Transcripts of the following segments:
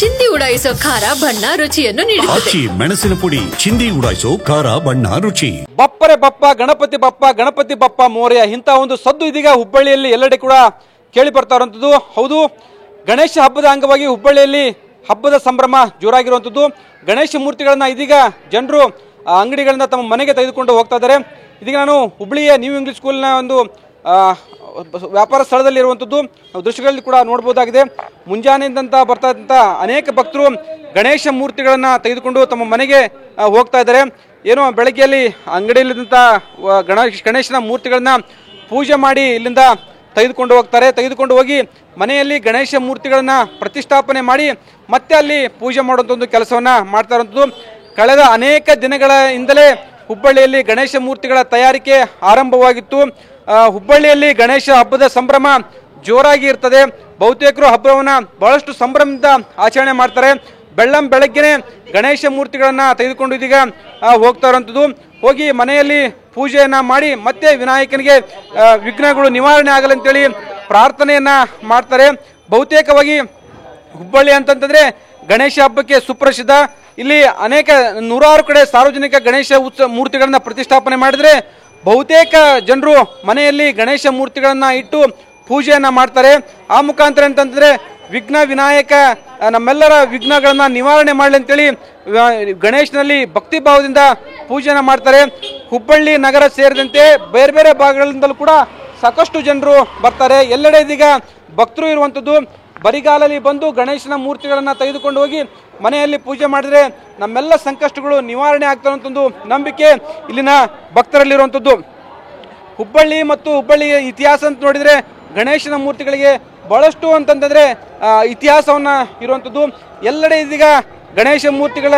ಚಿಂದಿ ಉಡಾಯಿಸೋ ಖಾರ ಬಣ್ಣ ರುಚಿಯನ್ನು ನೀಡುತ್ತದೆ. ಮೆಣಸಿನ ಪುಡಿ ಚಿಂದಿ ಉಡಾಯಿಸೋ ಖಾರ ಬಣ್ಣ ರುಚಿ. ಬಪ್ಪರೆ ಬಪ್ಪ ಗಣಪತಿ ಬಪ್ಪ ಮೋರ್ಯ ಇಂಥ ಒಂದು ಸದ್ದು ಇದೀಗ ಹುಬ್ಬಳ್ಳಿಯಲ್ಲಿ ಎಲ್ಲೆಡೆ ಕೂಡ ಕೇಳಿ ಬರ್ತಾ ಇರುವಂಥದ್ದು. ಹೌದು, ಗಣೇಶ ಹಬ್ಬದ ಅಂಗವಾಗಿ ಹುಬ್ಬಳ್ಳಿಯಲ್ಲಿ ಹಬ್ಬದ ಸಂಭ್ರಮ ಜೋರಾಗಿರುವಂಥದ್ದು. ಗಣೇಶ ಮೂರ್ತಿಗಳನ್ನ ಇದೀಗ ಜನರು ಅಂಗಡಿಗಳಿಂದ ತಮ್ಮ ಮನೆಗೆ ತೆಗೆದುಕೊಂಡು ಹೋಗ್ತಾ ಇದ್ದಾರೆ. ಇದೀಗ ನಾನು ಹುಬ್ಬಳ್ಳಿಯ ನ್ಯೂ ಇಂಗ್ಲಿಷ್ ಸ್ಕೂಲ್ನ ಒಂದು ವ್ಯಾಪಾರ ಸ್ಥಳದಲ್ಲಿ ಇರುವಂಥದ್ದು ದೃಶ್ಯಗಳಲ್ಲಿ ಕೂಡ ನೋಡಬಹುದಾಗಿದೆ. ಮುಂಜಾನೆಯಿಂದ ಬರ್ತಾ ಇದ್ದಂಥ ಅನೇಕ ಭಕ್ತರು ಗಣೇಶ ಮೂರ್ತಿಗಳನ್ನ ತೆಗೆದುಕೊಂಡು ತಮ್ಮ ಮನೆಗೆ ಹೋಗ್ತಾ ಇದ್ದಾರೆ. ಏನೋ ಬೆಳಗ್ಗೆಯಲ್ಲಿ ಅಂಗಡಿಯಲ್ಲಿದ್ದಂಥ ಗಣೇಶನ ಮೂರ್ತಿಗಳನ್ನ ಪೂಜೆ ಮಾಡಿ ಇಲ್ಲಿಂದ ತೆಗೆದುಕೊಂಡು ಹೋಗ್ತಾರೆ. ತೆಗೆದುಕೊಂಡು ಹೋಗಿ ಮನೆಯಲ್ಲಿ ಗಣೇಶ ಮೂರ್ತಿಗಳನ್ನ ಪ್ರತಿಷ್ಠಾಪನೆ ಮಾಡಿ ಮತ್ತೆ ಅಲ್ಲಿ ಪೂಜೆ ಮಾಡುವಂಥ ಒಂದು ಕೆಲಸವನ್ನ ಮಾಡ್ತಾ ಇರುವಂಥದ್ದು. ಕಳೆದ ಅನೇಕ ದಿನಗಳಿಂದಲೇ ಹುಬ್ಬಳ್ಳಿಯಲ್ಲಿ ಗಣೇಶ ಮೂರ್ತಿಗಳ ತಯಾರಿಕೆ ಆರಂಭವಾಗಿತ್ತು. ಹುಬ್ಬಳ್ಳಿಯಲ್ಲಿ ಗಣೇಶ ಹಬ್ಬದ ಸಂಭ್ರಮ ಜೋರಾಗಿ ಇರ್ತದೆ. ಬಹುತೇಕರು ಹಬ್ಬವನ್ನ ಬಹಳಷ್ಟು ಸಂಭ್ರಮದಿಂದ ಆಚರಣೆ ಮಾಡ್ತಾರೆ. ಬೆಳಗ್ಗೆನೆ ಗಣೇಶ ಮೂರ್ತಿಗಳನ್ನ ತೆಗೆದುಕೊಂಡು ಇದೀಗ ಹೋಗ್ತಾ ಇರುವಂಥದ್ದು. ಹೋಗಿ ಮನೆಯಲ್ಲಿ ಪೂಜೆಯನ್ನ ಮಾಡಿ ಮತ್ತೆ ವಿನಾಯಕನಿಗೆ ವಿಘ್ನಗಳು ನಿವಾರಣೆ ಆಗಲಂತೇಳಿ ಪ್ರಾರ್ಥನೆಯನ್ನ ಮಾಡ್ತಾರೆ. ಬಹುತೇಕವಾಗಿ ಹುಬ್ಬಳ್ಳಿ ಅಂತಂತಂದ್ರೆ ಗಣೇಶ ಹಬ್ಬಕ್ಕೆ ಸುಪ್ರಸಿದ್ಧ. ಇಲ್ಲಿ ಅನೇಕ ನೂರಾರು ಕಡೆ ಸಾರ್ವಜನಿಕ ಗಣೇಶ ಮೂರ್ತಿಗಳನ್ನ ಪ್ರತಿಷ್ಠಾಪನೆ ಮಾಡಿದ್ರೆ ಬಹುತೇಕ ಜನರು ಮನೆಯಲ್ಲಿ ಗಣೇಶ ಮೂರ್ತಿಗಳನ್ನ ಇಟ್ಟು ಪೂಜೆಯನ್ನ ಮಾಡ್ತಾರೆ. ಆ ಮುಖಾಂತರ ಅಂತಂದ್ರೆ ವಿಘ್ನ ವಿನಾಯಕ ನಮ್ಮೆಲ್ಲರ ವಿಘ್ನಗಳನ್ನ ನಿವಾರಣೆ ಮಾಡಲಿ ಅಂತೇಳಿ ಗಣೇಶನಲ್ಲಿ ಭಕ್ತಿ ಭಾವದಿಂದ ಪೂಜೆಯನ್ನ ಮಾಡ್ತಾರೆ. ಹುಬ್ಬಳ್ಳಿ ನಗರ ಸೇರಿದಂತೆ ಬೇರೆ ಬೇರೆ ಭಾಗಗಳಿಂದಲೂ ಕೂಡ ಸಾಕಷ್ಟು ಜನರು ಬರ್ತಾರೆ. ಎಲ್ಲೆಡೆ ಇದೀಗ ಭಕ್ತರು ಇರುವಂಥದ್ದು. ಬರಿಗಾಲಲ್ಲಿ ಬಂದು ಗಣೇಶನ ಮೂರ್ತಿಗಳನ್ನ ತೆಗೆದುಕೊಂಡು ಹೋಗಿ ಮನೆಯಲ್ಲಿ ಪೂಜೆ ಮಾಡಿದ್ರೆ ನಮ್ಮೆಲ್ಲ ಸಂಕಷ್ಟಗಳು ನಿವಾರಣೆ ಆಗ್ತಾರಂತ ಒಂದು ನಂಬಿಕೆ ಇಲ್ಲಿನ ಭಕ್ತರಲ್ಲಿರುವಂಥದ್ದು. ಹುಬ್ಬಳ್ಳಿ ಮತ್ತು ಹುಬ್ಬಳ್ಳಿಯ ಇತಿಹಾಸ ಅಂತ ನೋಡಿದ್ರೆ ಗಣೇಶನ ಮೂರ್ತಿಗಳಿಗೆ ಬಹಳಷ್ಟು ಅಂತಂದ್ರೆ ಇತಿಹಾಸವನ್ನ ಇರುವಂಥದ್ದು. ಎಲ್ಲೆಡೆ ಇದೀಗ ಗಣೇಶ ಮೂರ್ತಿಗಳ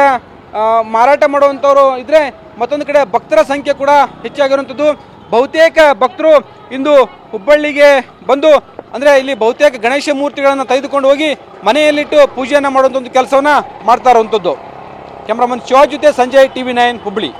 ಮಾರಾಟ ಮಾಡುವಂಥವ್ರು ಇದ್ರೆ ಮತ್ತೊಂದು ಕಡೆ ಭಕ್ತರ ಸಂಖ್ಯೆ ಕೂಡ ಹೆಚ್ಚಾಗಿರುವಂಥದ್ದು. ಬಹುತೇಕ ಭಕ್ತರು ಇಂದು ಹುಬ್ಬಳ್ಳಿಗೆ ಬಂದು ಅಂದ್ರೆ ಇಲ್ಲಿ ಬಹುತೇಕ ಗಣೇಶ ಮೂರ್ತಿಗಳನ್ನ ತೆಗೆದುಕೊಂಡು ಹೋಗಿ ಮನೆಯಲ್ಲಿಟ್ಟು ಪೂಜೆಯನ್ನ ಮಾಡುವಂಥ ಒಂದು ಕೆಲಸವನ್ನ ಮಾಡ್ತಾ ಇರುವಂಥದ್ದು. ಕ್ಯಾಮ್ರಾಮನ್ ಶಿವಾಜ್ ಜೊತೆ ಸಂಜಯ್, TV9 ಹುಬ್ಬಳ್ಳಿ.